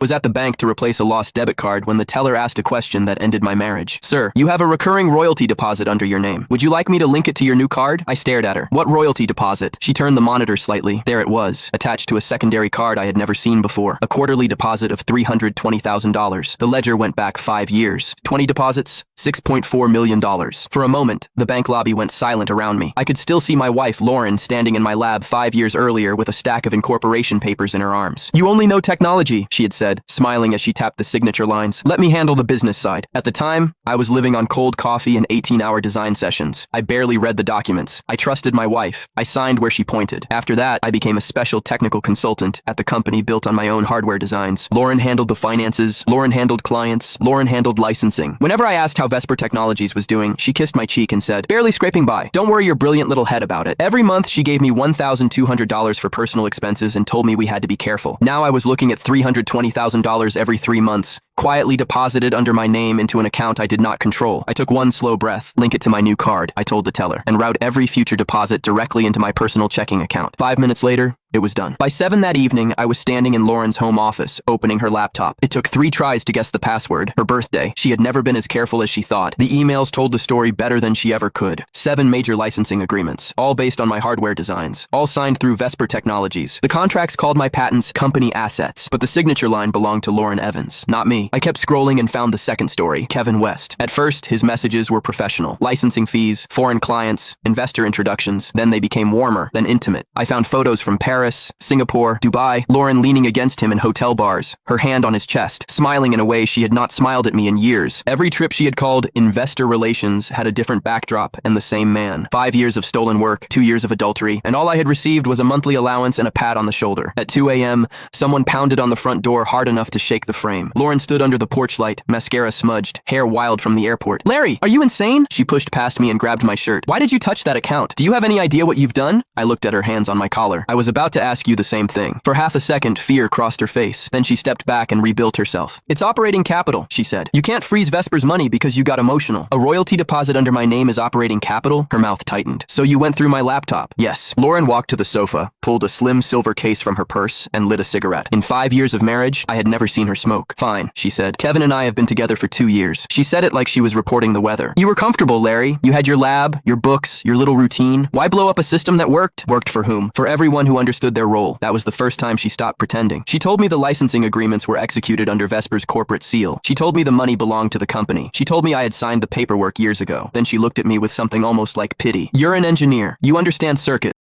Was at the bank to replace a lost debit card when the teller asked a question that ended my marriage. Sir, you have a recurring royalty deposit under your name. Would you like me to link it to your new card? I stared at her. What royalty deposit? She turned the monitor slightly. There it was, attached to a secondary card I had never seen before. A quarterly deposit of $320,000. The ledger went back 5 years. 20 deposits, $6.4 million. For a moment, the bank lobby went silent around me. I could still see my wife, Lauren, standing in my lab 5 years earlier with a stack of incorporation papers in her arms. You only know technology, she had said, smiling as she tapped the signature lines. Let me handle the business side. At the time, I was living on cold coffee and 18-hour design sessions. I barely read the documents. I trusted my wife. I signed where she pointed. After that, I became a special technical consultant at the company built on my own hardware designs. Lauren handled the finances. Lauren handled clients. Lauren handled licensing. Whenever I asked how Vesper Technologies was doing, she kissed my cheek and said, barely scraping by. Don't worry your brilliant little head about it. Every month, she gave me $1,200 for personal expenses and told me we had to be careful. Now I was looking at $320,000 every 3 months, quietly deposited under my name into an account I did not control. I took one slow breath. Link it to my new card, I told the teller, and route every future deposit directly into my personal checking account. 5 minutes later, it was done. By 7 that evening, I was standing in Lauren's home office, opening her laptop. It took 3 tries to guess the password. Her birthday. She had never been as careful as she thought. The emails told the story better than she ever could. 7 major licensing agreements, all based on my hardware designs, all signed through Vesper Technologies. The contracts called my patents company assets, but the signature line belonged to Lauren Evans, not me. I kept scrolling and found the second story, Kevin West. At first, his messages were professional. Licensing fees, foreign clients, investor introductions. Then they became warmer, then intimate. I found photos from Paris, Singapore, Dubai, Lauren leaning against him in hotel bars, her hand on his chest, smiling in a way she had not smiled at me in years. Every trip she had called investor relations had a different backdrop and the same man. 5 years of stolen work, 2 years of adultery, and all I had received was a monthly allowance and a pat on the shoulder. At 2 a.m., someone pounded on the front door hard enough to shake the frame. Lauren stood under the porch light, mascara smudged, hair wild from the airport. Larry, are you insane? She pushed past me and grabbed my shirt. Why did you touch that account? Do you have any idea what you've done? I looked at her hands on my collar. I was about to ask you the same thing. For half a second, fear crossed her face. Then she stepped back and rebuilt herself. It's operating capital, she said. You can't freeze Vesper's money because you got emotional. A royalty deposit under my name is operating capital? Her mouth tightened. So you went through my laptop? Yes. Lauren walked to the sofa, pulled a slim silver case from her purse, and lit a cigarette. In 5 years of marriage, I had never seen her smoke. Fine, she said. Kevin and I have been together for 2 years. She said it like she was reporting the weather. You were comfortable, Larry. You had your lab, your books, your little routine. Why blow up a system that worked? Worked for whom? For everyone who understood their role. That was the first time she stopped pretending. She told me the licensing agreements were executed under Vesper's corporate seal. She told me the money belonged to the company. She told me I had signed the paperwork years ago. Then she looked at me with something almost like pity. You're an engineer. You understand circuits.